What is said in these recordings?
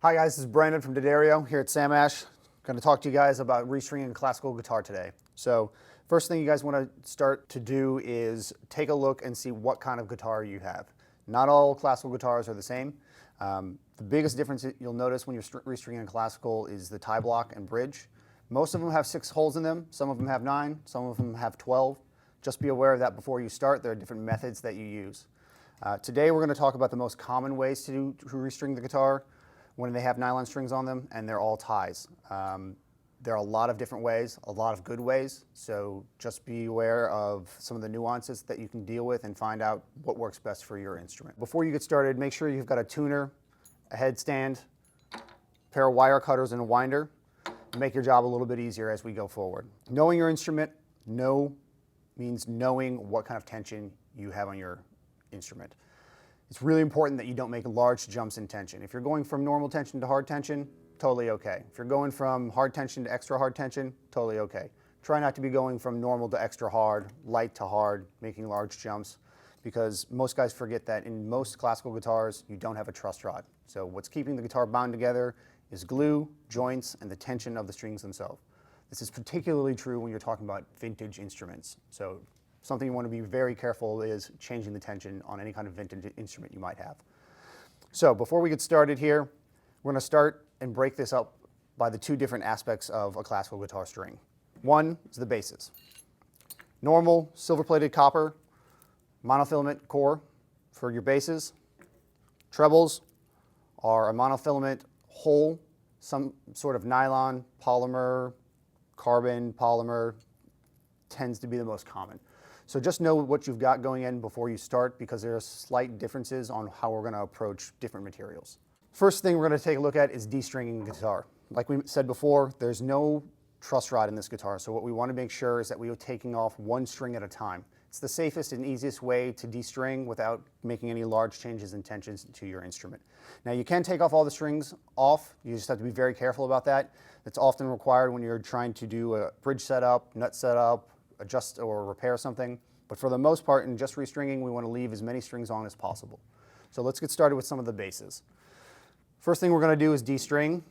Hi guys, this is Brandon from D'Addario here at Sam Ash. I'm going to talk to you guys about restringing classical guitar today. So first thing you guys want to start to do is take a look and see what kind of guitar you have. Not all classical guitars are the same. The biggest difference that you'll notice when you're restringing a classical is the tie block and bridge. Most of them have 6 holes in them, some of them have 9, some of them have 12. Just be aware of that before you start. There are different methods that you use. Today we're going to talk about the most common ways to restring the guitar when they have nylon strings on them, and they're all ties. There are a lot of different ways, a lot of good ways, so just be aware of some of the nuances that you can deal with and find out what works best for your instrument. Before you get started, make sure you've got a tuner, a headstand, a pair of wire cutters, and a winder to make your job a little bit easier as we go forward. Knowing your instrument means knowing what kind of tension you have on your instrument. It's really important that you don't make large jumps in tension. If you're going from normal tension to hard tension, totally okay. If you're going from hard tension to extra hard tension, totally okay. Try not to be going from normal to extra hard, light to hard, making large jumps, because most guys forget that in most classical guitars, you don't have a truss rod. So what's keeping the guitar bound together is glue, joints, and the tension of the strings themselves. This is particularly true when you're talking about vintage instruments. So something you want to be very careful is changing the tension on any kind of vintage instrument you might have. So before we get started here, we're going to start and break this up by the 2 different aspects of a classical guitar string. One is the bases. Normal silver-plated copper monofilament core for your bases. Trebles are a monofilament hole, some sort of nylon, polymer, carbon, polymer tends to be the most common. So just know what you've got going in before you start, because there are slight differences on how we're going to approach different materials. First thing we're going to take a look at is de-stringing the guitar. Like we said before, there's no truss rod in this guitar, so what we want to make sure is that we are taking off 1 string at a time. It's the safest and easiest way to de-string without making any large changes in tensions to your instrument. Now you can take off all the strings off, you just have to be very careful about that. That's often required when you're trying to do a bridge setup, nut setup, adjust or repair something, but for the most part in just restringing, we want to leave as many strings on as possible. So let's get started with some of the bases. First thing we're going to do is de-string.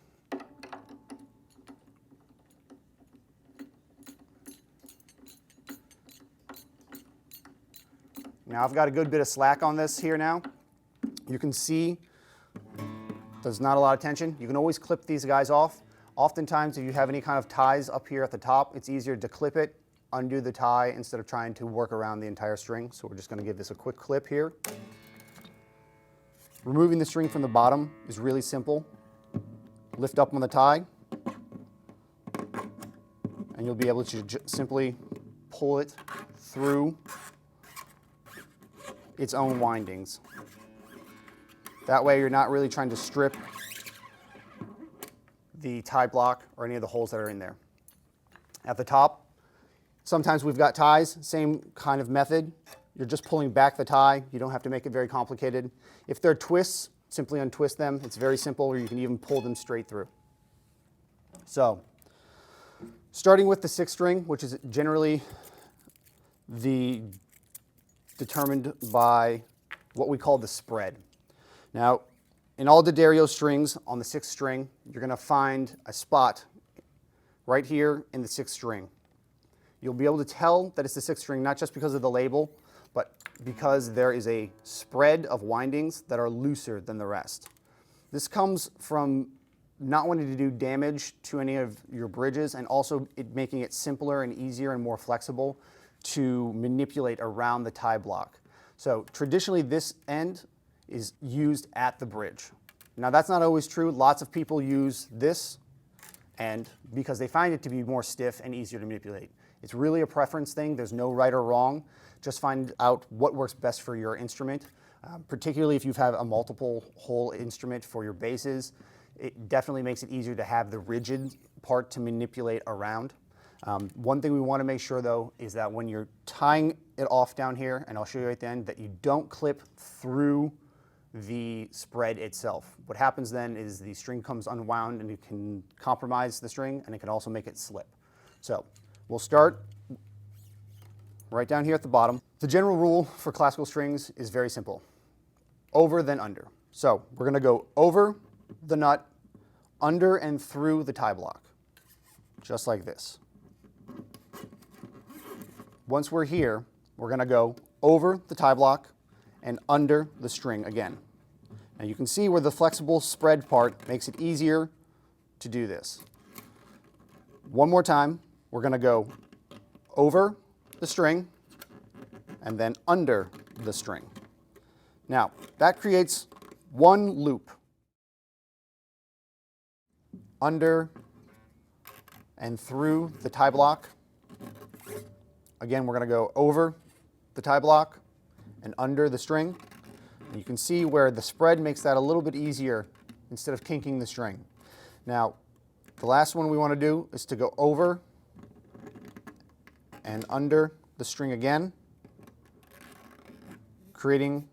Now I've got a good bit of slack on this here now. You can see there's not a lot of tension. You can always clip these guys off. Oftentimes if you have any kind of ties up here at the top, it's easier to clip it, undo the tie instead of trying to work around the entire string. So we're just going to give this a quick clip here. Removing the string from the bottom is really simple. Lift up on the tie, and you'll be able to simply pull it through its own windings. That way you're not really trying to strip the tie block or any of the holes that are in there. At the top, sometimes we've got ties, same kind of method. You're just pulling back the tie. You don't have to make it very complicated. If they're twists, simply untwist them. It's very simple, or you can even pull them straight through. So, starting with the 6th string, which is generally determined by what we call the spread. Now, in all D'Addario strings on the 6th string, you're going to find a spot right here in the 6th string. You'll be able to tell that it's the 6th string not just because of the label, but because there is a spread of windings that are looser than the rest. This comes from not wanting to do damage to any of your bridges, and also making it simpler and easier and more flexible to manipulate around the tie block. So traditionally this end is used at the bridge. Now that's not always true. Lots of people use this end because they find it to be more stiff and easier to manipulate. It's really a preference thing. There's no right or wrong. Just find out what works best for your instrument. Particularly if you have a multiple hole instrument for your basses, it definitely makes it easier to have the rigid part to manipulate around. One thing we want to make sure though is that when you're tying it off down here, and I'll show you at the end, that you don't clip through the spread itself. What happens then is the string comes unwound and you can compromise the string, and it can also make it slip. So we'll start right down here at the bottom. The general rule for classical strings is very simple. Over then under. So we're going to go over the nut under and through the tie block, just like this. Once we're here, we're going to go over the tie block and under the string again. Now you can see where the flexible spread part makes it easier to do this. One more time, we're going to go over the string and then under the string. Now, that creates one loop. Under and through the tie block. Again, we're going to go over the tie block and under the string. And you can see where the spread makes that a little bit easier instead of kinking the string. Now, the last one we want to do is to go over and under the string again, creating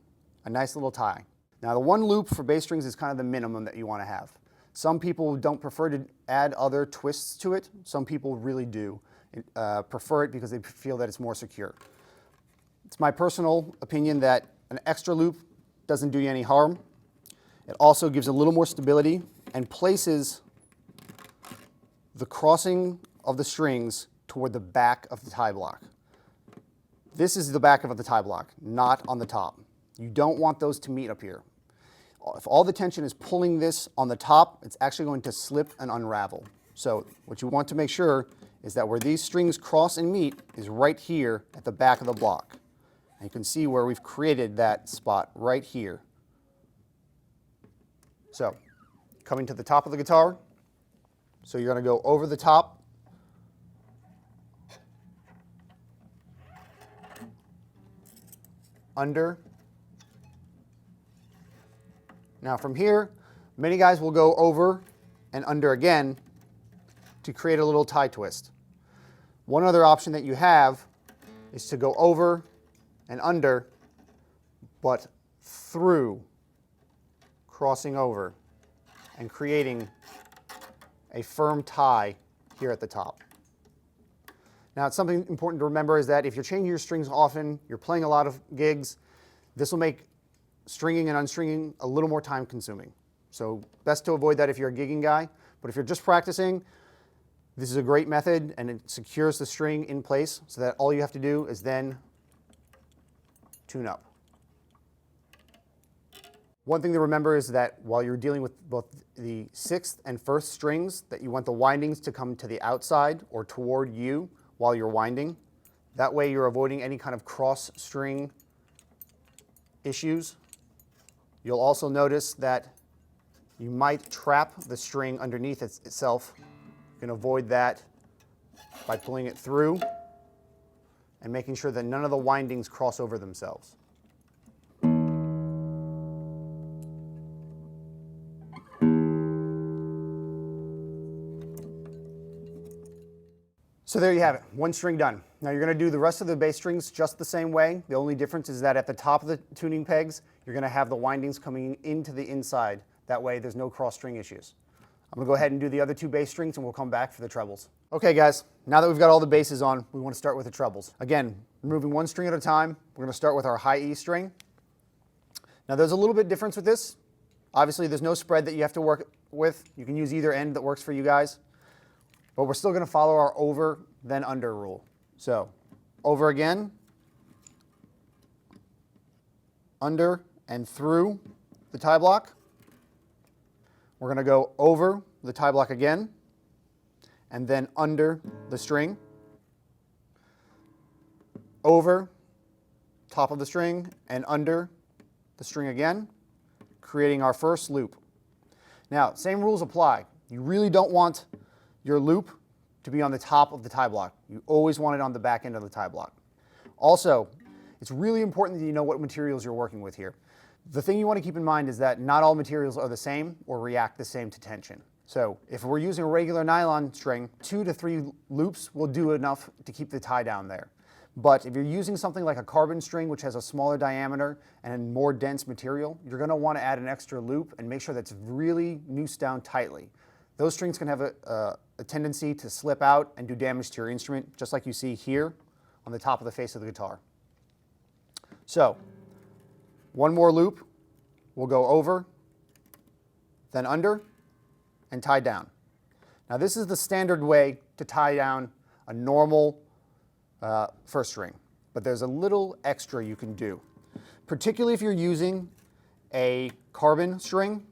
a nice little tie. Now, the one loop for bass strings is kind of the minimum that you want to have. Some people don't prefer to add other twists to it. Some people really do prefer it because they feel that it's more secure. It's my personal opinion that an extra loop doesn't do you any harm. It also gives a little more stability and places the crossing of the strings toward the back of the tie block. This is the back of the tie block, not on the top. You don't want those to meet up here. If all the tension is pulling this on the top, it's actually going to slip and unravel. So what you want to make sure is that where these strings cross and meet is right here at the back of the block. And you can see where we've created that spot right here. So coming to the top of the guitar, so you're going to go over the top, under. Now from here, many guys will go over and under again to create a little tie twist. One other option that you have is to go over and under, but through, crossing over and creating a firm tie here at the top. Now, it's something important to remember is that if you're changing your strings often, you're playing a lot of gigs, this will make stringing and unstringing a little more time consuming. So best to avoid that if you're a gigging guy. But if you're just practicing, this is a great method and it secures the string in place so that all you have to do is then tune up. One thing to remember is that while you're dealing with both the 6th and 1st strings, that you want the windings to come to the outside or toward you while you're winding. That way you're avoiding any kind of cross string issues. You'll also notice that you might trap the string underneath itself. You can avoid that by pulling it through and making sure that none of the windings cross over themselves. So there you have it, one string done. Now you're going to do the rest of the bass strings just the same way. The only difference is that at the top of the tuning pegs, you're going to have the windings coming into the inside. That way there's no cross string issues. I'm going to go ahead and do the other 2 bass strings and we'll come back for the trebles. Okay guys, now that we've got all the basses on, we want to start with the trebles. Again, removing one string at a time, we're going to start with our high E string. Now there's a little bit difference with this. Obviously there's no spread that you have to work with. You can use either end that works for you guys. But we're still going to follow our over then under rule. So over again, under and through the tie block. We're going to go over the tie block again and then under the string, over top of the string and under the string again, creating our first loop. Now, same rules apply. You really don't want your loop to be on the top of the tie block. You always want it on the back end of the tie block. Also, it's really important that you know what materials you're working with here. The thing you want to keep in mind is that not all materials are the same or react the same to tension. So if we're using a regular nylon string, 2 to 3 loops will do enough to keep the tie down there. But if you're using something like a carbon string, which has a smaller diameter and more dense material, you're going to want to add an extra loop and make sure that's really noosed down tightly. Those strings can have a tendency to slip out and do damage to your instrument, just like you see here on the top of the face of the guitar. So, one more loop, we'll go over, then under, and tie down. Now this is the standard way to tie down a normal first string, but there's a little extra you can do. Particularly if you're using a carbon string,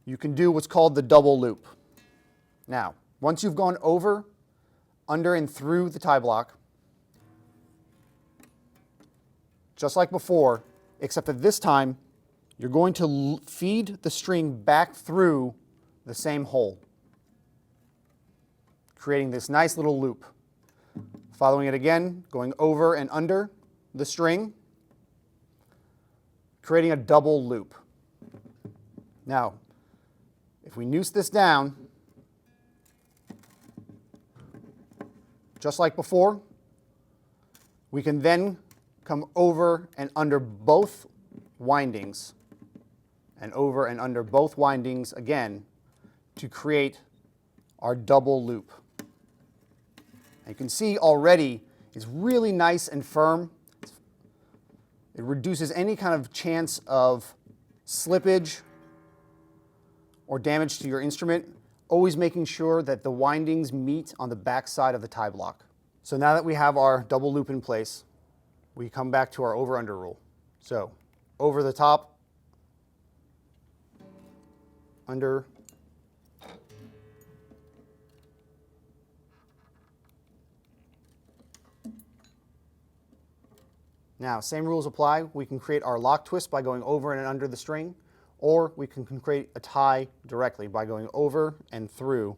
you can do what's called the double loop. Now, once you've gone over, under, and through the tie block, just like before, except that this time, you're going to feed the string back through the same hole, creating this nice little loop. Following it again, going over and under the string, creating a double loop. Now, if we noose this down, just like before, we can then come over and under both windings, and over and under both windings again to create our double loop. And you can see already it's really nice and firm. It reduces any kind of chance of slippage or damage to your instrument, always making sure that the windings meet on the back side of the tie block. So now that we have our double loop in place, we come back to our over-under rule. So over the top, under, now same rules apply. We can create our lock twist by going over and under the string, or we can create a tie directly by going over and through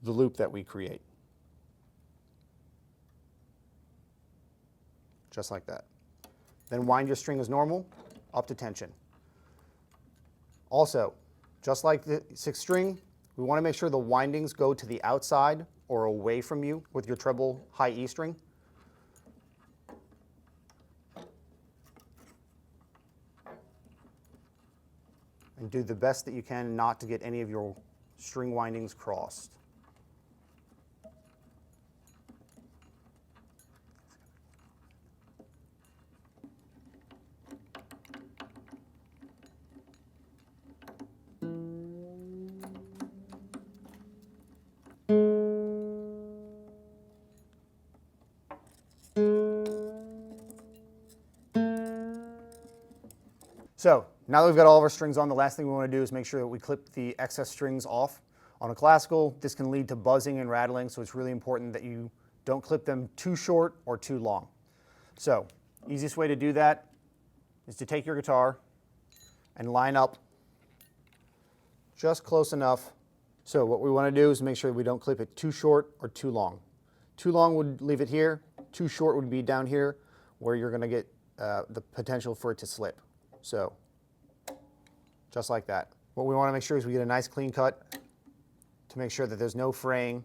the loop that we create. Just like that. Then wind your string as normal, up to tension. Also, just like the sixth string, we want to make sure the windings go to the outside or away from you with your treble high E string. And do the best that you can not to get any of your string windings crossed. So now that we've got all of our strings on, the last thing we want to do is make sure that we clip the excess strings off. On a classical, this can lead to buzzing and rattling, so it's really important that you don't clip them too short or too long. So, easiest way to do that is to take your guitar and line up just close enough. So what we want to do is make sure we don't clip it too short or too long. Too long would leave it here, too short would be down here where you're going to get the potential for it to slip. So, just like that. What we want to make sure is we get a nice clean cut to make sure that there's no fraying.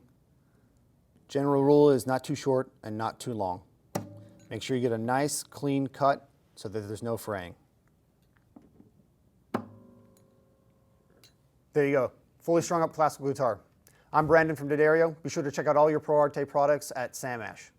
General rule is not too short and not too long. Make sure you get a nice clean cut so that there's no fraying. There you go, fully strung up classical guitar. I'm Brandon from D'Addario. Be sure to check out all your Pro Arte products at Sam Ash.